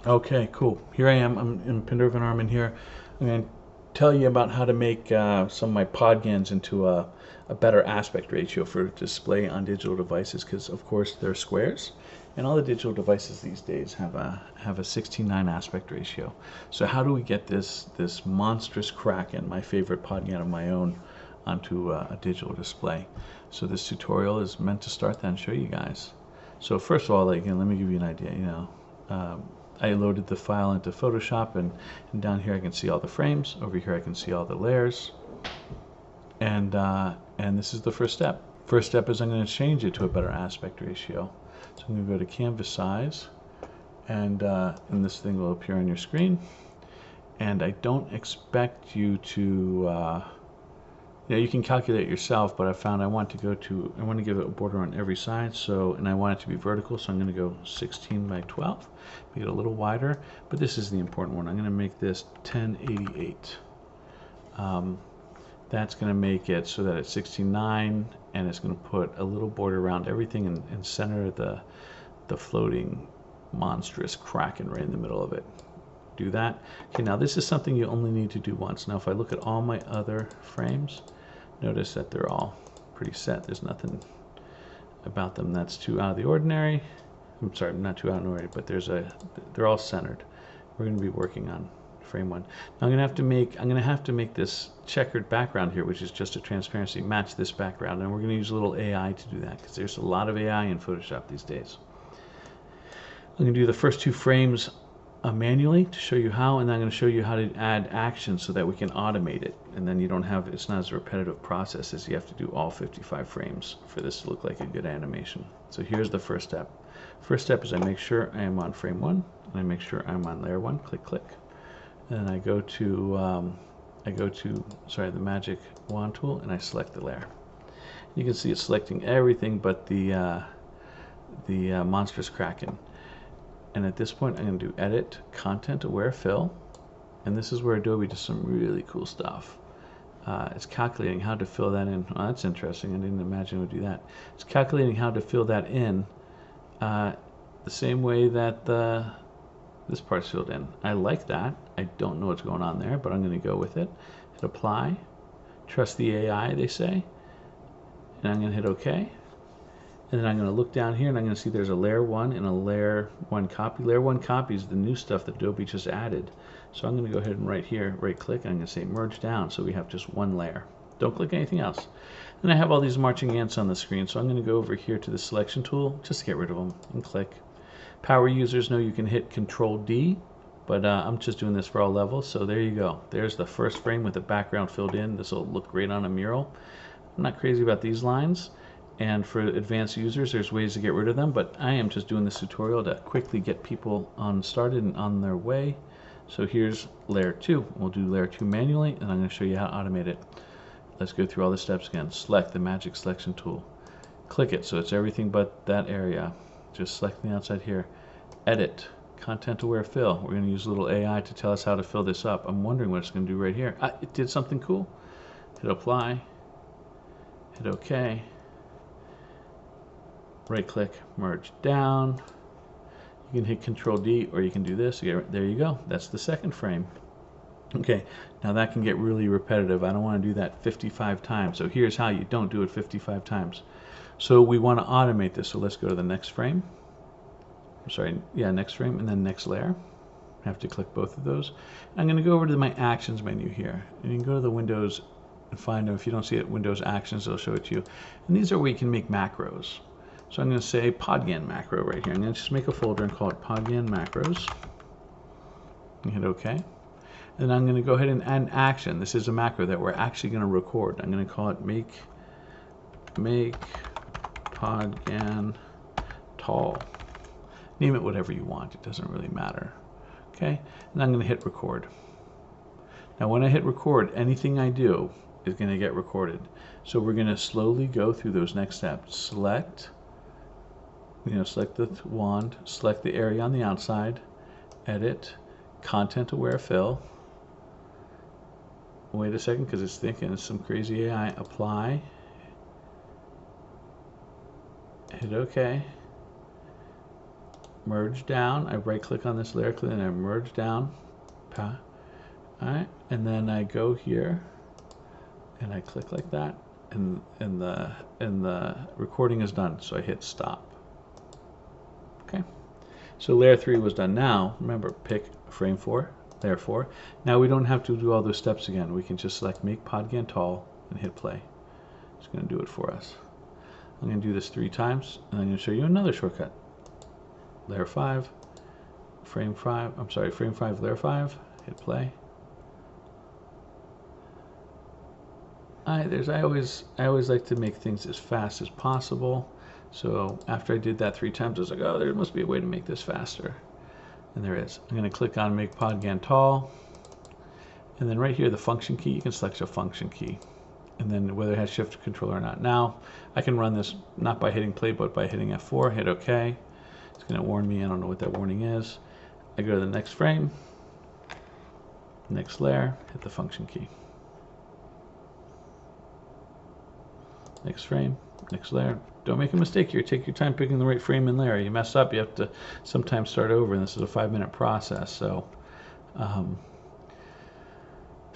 Okay, cool. Here I am. I'm in Pindervan Armin here. I'm going to tell you about how to make some of my podGANs into a better aspect ratio for display on digital devices, because of course they're squares, and all the digital devices these days have a 16:9 aspect ratio. So how do we get this monstrous Kraken, my favorite podGAN of my own, onto a digital display? So this tutorial is meant to start that and show you guys. So first of all, again, let me give you an idea. I loaded the file into Photoshop, and down here I can see all the frames. Over here I can see all the layers, and this is the first step. First step is I'm going to change it to a better aspect ratio. So I'm going to go to canvas size, and this thing will appear on your screen. And I don't expect you to you can calculate yourself, but I found I want to give it a border on every side, and I want it to be vertical, so I'm going to go 16 by 12, make it a little wider, but this is the important one. I'm going to make this 1088. That's going to make it so that it's 69, and it's going to put a little border around everything and center the floating monstrous Kraken right in the middle of it. Do that. Okay, now this is something you only need to do once. Now if I look at all my other frames, notice that they're all pretty set. There's nothing about them that's too out of the ordinary. I'm sorry, not too out of the ordinary, but they're all centered. We're going to be working on frame one. Now I'm going to have to make this checkered background here, which is just a transparency, match this background, and we're going to use a little AI to do that, because there's a lot of AI in Photoshop these days. I'm going to do the first two frames manually to show you how, and then I'm going to show you how to add actions so that we can automate it, and then it's not as a repetitive process as you have to do all 55 frames for this to look like a good animation. So here's the first step. First step is I make sure I am on frame 1, and I make sure I'm on layer 1, click click, and I go to the magic wand tool, and I select the layer. You can see it's selecting everything but the monstrous Kraken. And at this point, I'm going to do Edit, Content Aware Fill. And this is where Adobe does some really cool stuff. It's calculating how to fill that in. Oh, that's interesting. I didn't imagine it would do that. It's calculating how to fill that in the same way that this part's filled in. I like that. I don't know what's going on there, but I'm going to go with it. Hit Apply. Trust the AI, they say. And I'm going to hit OK. And then I'm going to look down here, and I'm going to see there's a layer 1 and a layer 1 copy. Layer 1 copy is the new stuff that Adobe just added. So I'm going to go ahead and right here, right click, and I'm going to say merge down, so we have just one layer. Don't click anything else. And I have all these marching ants on the screen, so I'm going to go over here to the selection tool, just to get rid of them, and click. Power users know you can hit Control D, but I'm just doing this for all levels, so there you go. There's the first frame with the background filled in. This will look great on a mural. I'm not crazy about these lines. And for advanced users, there's ways to get rid of them, but I am just doing this tutorial to quickly get people started and on their way. So here's layer 2. We'll do layer 2 manually, and I'm going to show you how to automate it. Let's go through all the steps again. Select the magic selection tool. Click it so it's everything but that area. Just select the outside here. Edit, Content Aware Fill. We're going to use a little AI to tell us how to fill this up. I'm wondering what it's going to do right here. It did something cool. Hit Apply. Hit OK. Right click, merge down. You can hit Control D, or you can do this. There you go. That's the second frame. Okay, now that can get really repetitive. I don't want to do that 55 times. So here's how you don't do it 55 times. So we want to automate this. So let's go to the next frame. Next frame, and then next layer. I have to click both of those. I'm going to go over to my Actions menu here, and you can go to the Windows and find them. If you don't see it, Windows Actions, it'll show it to you. And these are where you can make macros. So I'm going to say podGAN macro right here. I'm going to just make a folder and call it podGAN macros. And hit OK. And I'm going to go ahead and add an action. This is a macro that we're actually going to record. I'm going to call it make podGAN tall. Name it whatever you want. It doesn't really matter. Okay. And I'm going to hit record. Now when I hit record, anything I do is going to get recorded. So we're going to slowly go through those next steps. Select the wand, select the area on the outside, edit, content aware fill. Wait a second, because it's thinking it's some crazy AI. Apply, hit OK, merge down. I right click on this layer, click, and I merge down. All right, and then I go here and I click like that, and the recording is done. So I hit stop. Okay, so layer 3 was done. Now remember, pick frame 4, layer 4. Now we don't have to do all those steps again. We can just select make podGAN tall and hit play. It's going to do it for us. I'm going to do this 3 times, and I'm going to show you another shortcut. Layer 5, frame 5. I'm sorry, frame 5, layer 5. Hit play. I always like to make things as fast as possible. So after I did that 3 times, I was like, oh, there must be a way to make this faster. And there is. I'm going to click on make podGAN tall. And then right here, the function key, you can select your function key. And then whether it has shift control or not. Now, I can run this not by hitting play, but by hitting F4, hit OK. It's going to warn me. I don't know what that warning is. I go to the next frame, next layer, hit the function key. Next frame, next layer. Don't make a mistake here. Take your time picking the right frame and layer. You mess up, you have to sometimes start over, and this is a 5-minute process. So,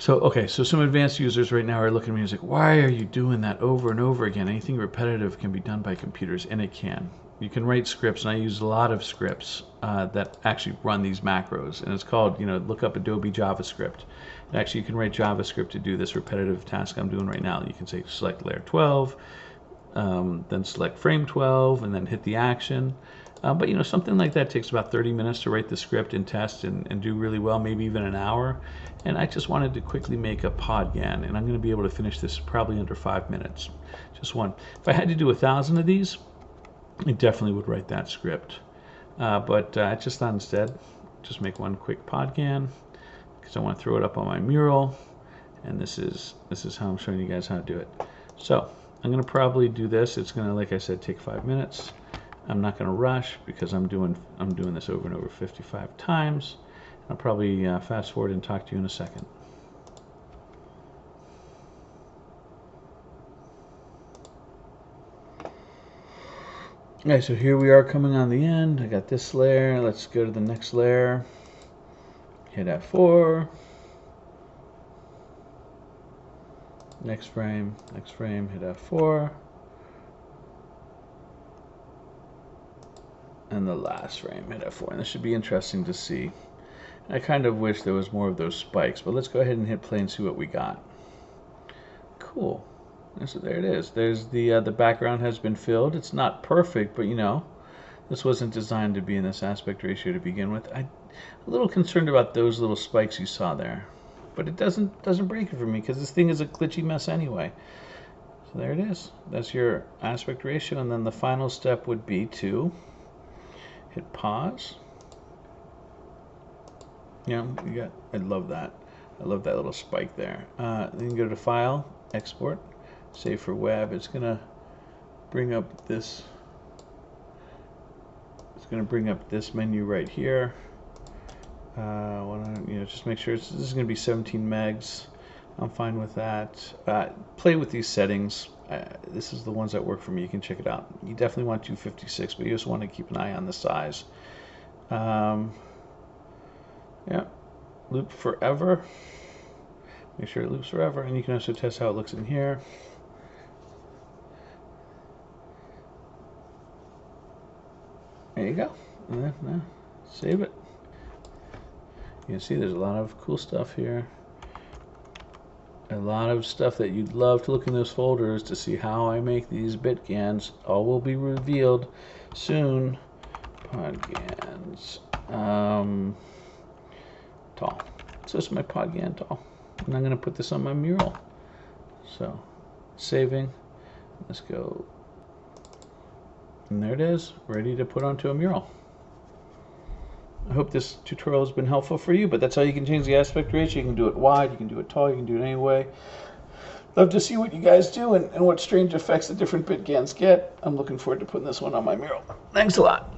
okay, so some advanced users right now are looking at me and like, why are you doing that over and over again? Anything repetitive can be done by computers, and it can. You can write scripts, and I use a lot of scripts that actually run these macros, and it's called, look up Adobe JavaScript. And actually, you can write JavaScript to do this repetitive task I'm doing right now. You can say select layer 12, then select frame 12, and then hit the action. But something like that takes about 30 minutes to write the script and test and do really well, maybe even an hour. And I just wanted to quickly make a podGAN, and I'm going to be able to finish this probably under 5 minutes. Just one. If I had to do 1,000 of these, I definitely would write that script. But I just thought instead, just make one quick podGAN, because I want to throw it up on my mural. And this is how I'm showing you guys how to do it. So I'm going to probably do this. It's going to, like I said, take 5 minutes. I'm not going to rush because I'm doing this over and over 55 times. I'll probably fast forward and talk to you in a second. Okay, so here we are coming on the end. I got this layer. Let's go to the next layer. Hit F4. Next frame, hit F4. And the last frame, hit F4. And this should be interesting to see. I kind of wish there was more of those spikes, but let's go ahead and hit play and see what we got. Cool. So there it is. There's the background has been filled. It's not perfect, but this wasn't designed to be in this aspect ratio to begin with. I'm a little concerned about those little spikes you saw there, but it doesn't break it for me because this thing is a glitchy mess anyway. So there it is. That's your aspect ratio, and then the final step would be to hit pause. I love that. I love that little spike there. Then you can go to File, Export, Save for Web. It's gonna bring up this. It's gonna bring up this menu right here. Just make sure this is gonna be 17 megs. I'm fine with that. Play with these settings. This is the ones that work for me. You can check it out. You definitely want 256, but you just want to keep an eye on the size. Yeah, loop forever. Make sure it loops forever, and you can also test how it looks in here. There you go. Save it. You can see there's a lot of cool stuff here. A lot of stuff that you'd love to look in those folders to see how I make these bitGANs. All will be revealed soon. podGANs. Tall. So this is my podGAN tall. And I'm going to put this on my mural. So, saving. Let's go. And there it is, ready to put onto a mural. I hope this tutorial has been helpful for you, but that's how you can change the aspect ratio. You can do it wide, you can do it tall, you can do it any way. Love to see what you guys do and what strange effects the different bitGANs get. I'm looking forward to putting this one on my mural. Thanks a lot.